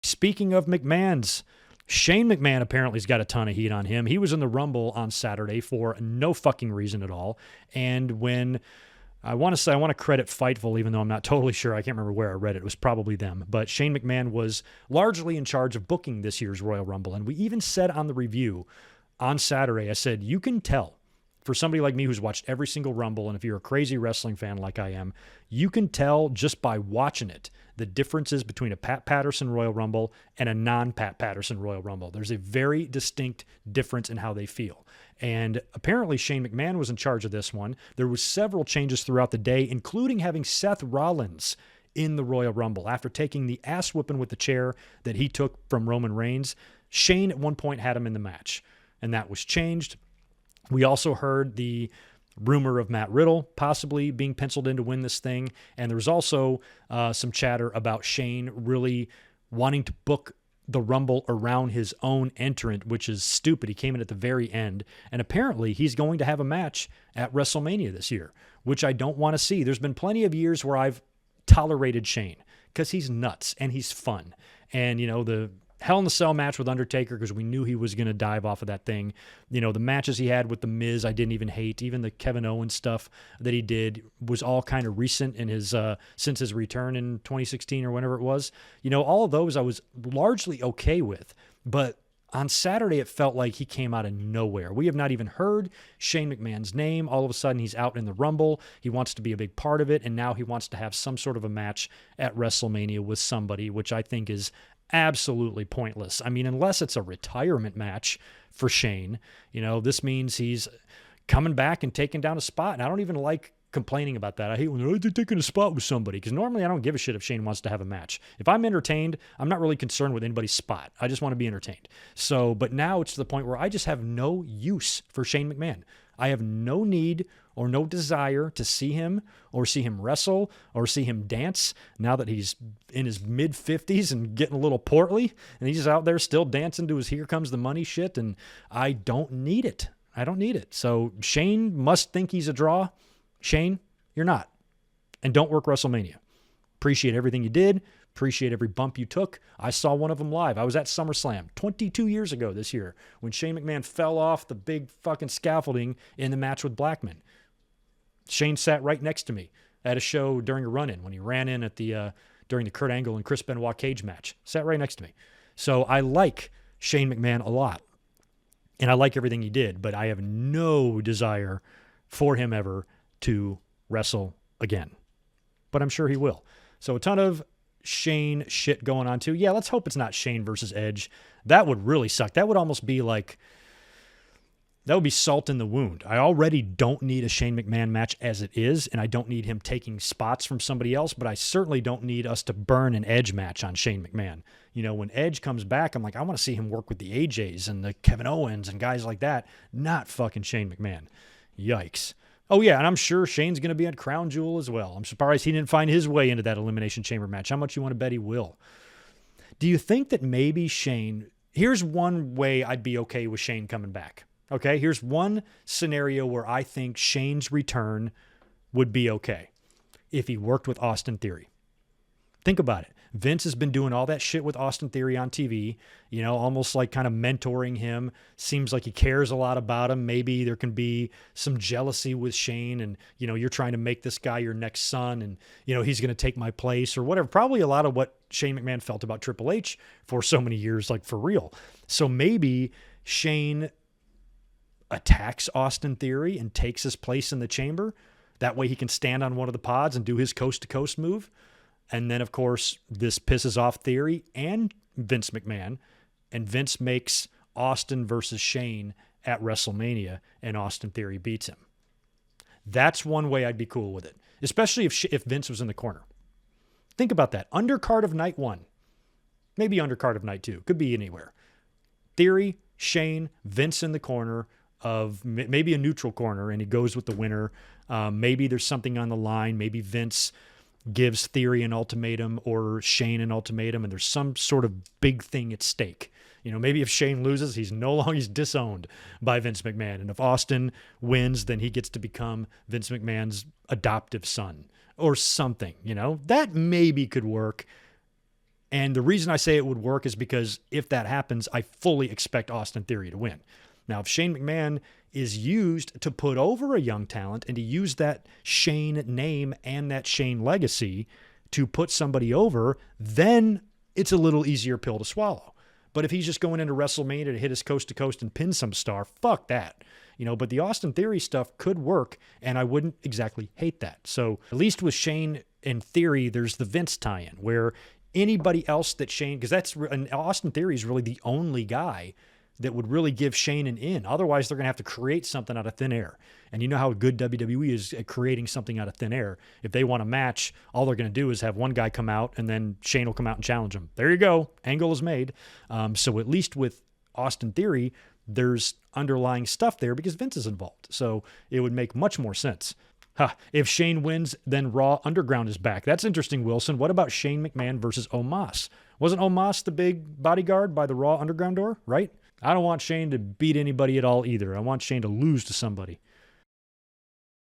Speaking of McMahon's, Shane McMahon apparently has got a ton of heat on him. He was in the Rumble on Saturday for no fucking reason at all. And when I want to credit Fightful, even though I'm not totally sure. I can't remember where I read it. It was probably them. But Shane McMahon was largely in charge of booking this year's Royal Rumble. And we even said on the review on Saturday, I said, you can tell for somebody like me who's watched every single Rumble, and if you're a crazy wrestling fan like I am, you can tell just by watching it the differences between a Pat Patterson Royal Rumble and a non-Pat Patterson Royal Rumble. There's a very distinct difference in how they feel. And apparently Shane McMahon was in charge of this one. There was several changes throughout the day, including having Seth Rollins in the Royal Rumble. After taking the ass whipping with the chair that he took from Roman Reigns, Shane at one point had him in the match, and that was changed. We also heard the rumor of Matt Riddle possibly being penciled in to win this thing. And there was also some chatter about Shane really wanting to book the Rumble around his own entrant, which is stupid. He came in at the very end. And apparently he's going to have a match at WrestleMania this year, which I don't want to see. There's been plenty of years where I've tolerated Shane because he's nuts and he's fun. And, the Hell in a Cell match with Undertaker, because we knew he was going to dive off of that thing. The matches he had with The Miz, I didn't even hate. Even the Kevin Owens stuff that he did was all kind of recent in his since his return in 2016 or whenever it was. All of those I was largely okay with. But on Saturday, it felt like he came out of nowhere. We have not even heard Shane McMahon's name. All of a sudden, he's out in the Rumble. He wants to be a big part of it, and now he wants to have some sort of a match at WrestleMania with somebody, which I think is absolutely pointless. I mean, unless it's a retirement match for Shane, this means he's coming back and taking down a spot. And I don't even like complaining about that. I hate when they're taking a spot with somebody, because normally I don't give a shit if Shane wants to have a match. If I'm entertained, I'm not really concerned with anybody's spot. I just want to be entertained. But now it's to the point where I just have no use for Shane McMahon. I have no need or no desire to see him wrestle or see him dance now that he's in his mid-50s and getting a little portly, and he's out there still dancing to his Here Comes the Money shit, and I don't need it. So Shane must think he's a draw. Shane, you're not. And don't work WrestleMania. Appreciate everything you did. Appreciate every bump you took. I saw one of them live. I was at SummerSlam 22 years ago this year when Shane McMahon fell off the big fucking scaffolding in the match with Blackman. Shane sat right next to me at a show during a run-in when he ran in at during the Kurt Angle and Chris Benoit cage match. Sat right next to me. So I like Shane McMahon a lot, and I like everything he did, but I have no desire for him ever to wrestle again. But I'm sure he will. So a ton of Shane shit going on too. Yeah, let's hope it's not Shane versus Edge. That would really suck. That would almost be like, that would be salt in the wound. I already don't need a Shane McMahon match as it is, and I don't need him taking spots from somebody else, but I certainly don't need us to burn an Edge match on Shane McMahon. When Edge comes back, I'm like, I want to see him work with the AJs and the Kevin Owens and guys like that, not fucking Shane McMahon. Yikes. Oh, yeah, and I'm sure Shane's going to be at Crown Jewel as well. I'm surprised he didn't find his way into that Elimination Chamber match. How much you want to bet he will? Do you think that maybe Shane... Here's one way I'd be okay with Shane coming back. Okay, here's one scenario where I think Shane's return would be okay. If he worked with Austin Theory. Think about it. Vince has been doing all that shit with Austin Theory on TV, almost like kind of mentoring him. Seems like he cares a lot about him. Maybe there can be some jealousy with Shane and, you're trying to make this guy your next son and, he's going to take my place or whatever. Probably a lot of what Shane McMahon felt about Triple H for so many years, like for real. So maybe Shane attacks Austin Theory and takes his place in the chamber. That way he can stand on one of the pods and do his coast-to-coast move. And then, of course, this pisses off Theory and Vince McMahon, and Vince makes Austin versus Shane at WrestleMania, and Austin Theory beats him. That's one way I'd be cool with it, especially if Vince was in the corner. Think about that. Undercard of night one, maybe undercard of night two, could be anywhere. Theory, Shane, Vince in the corner of maybe a neutral corner, and he goes with the winner. Maybe there's something on the line. Maybe Vince gives Theory an ultimatum or Shane an ultimatum, and there's some sort of big thing at stake. Maybe if Shane loses, he's disowned by Vince McMahon. And if Austin wins, then he gets to become Vince McMahon's adoptive son or something, That maybe could work. And the reason I say it would work is because if that happens, I fully expect Austin Theory to win. Now, if Shane McMahon is used to put over a young talent and to use that Shane name and that Shane legacy to put somebody over, then it's a little easier pill to swallow. But if he's just going into WrestleMania to hit his coast to coast and pin some star, fuck that. But the Austin Theory stuff could work, and I wouldn't exactly hate that. So at least with Shane and Theory, there's the Vince tie-in where anybody else that Shane, because Austin Theory is really the only guy that would really give Shane an in. Otherwise, they're going to have to create something out of thin air. And you know how good WWE is at creating something out of thin air. If they want a match, all they're going to do is have one guy come out, and then Shane will come out and challenge him. There you go. Angle is made. So at least with Austin Theory, there's underlying stuff there because Vince is involved. So it would make much more sense. If Shane wins, then Raw Underground is back. That's interesting, Wilson. What about Shane McMahon versus Omos? Wasn't Omos the big bodyguard by the Raw Underground door, right? I don't want Shane to beat anybody at all either. I want Shane to lose to somebody.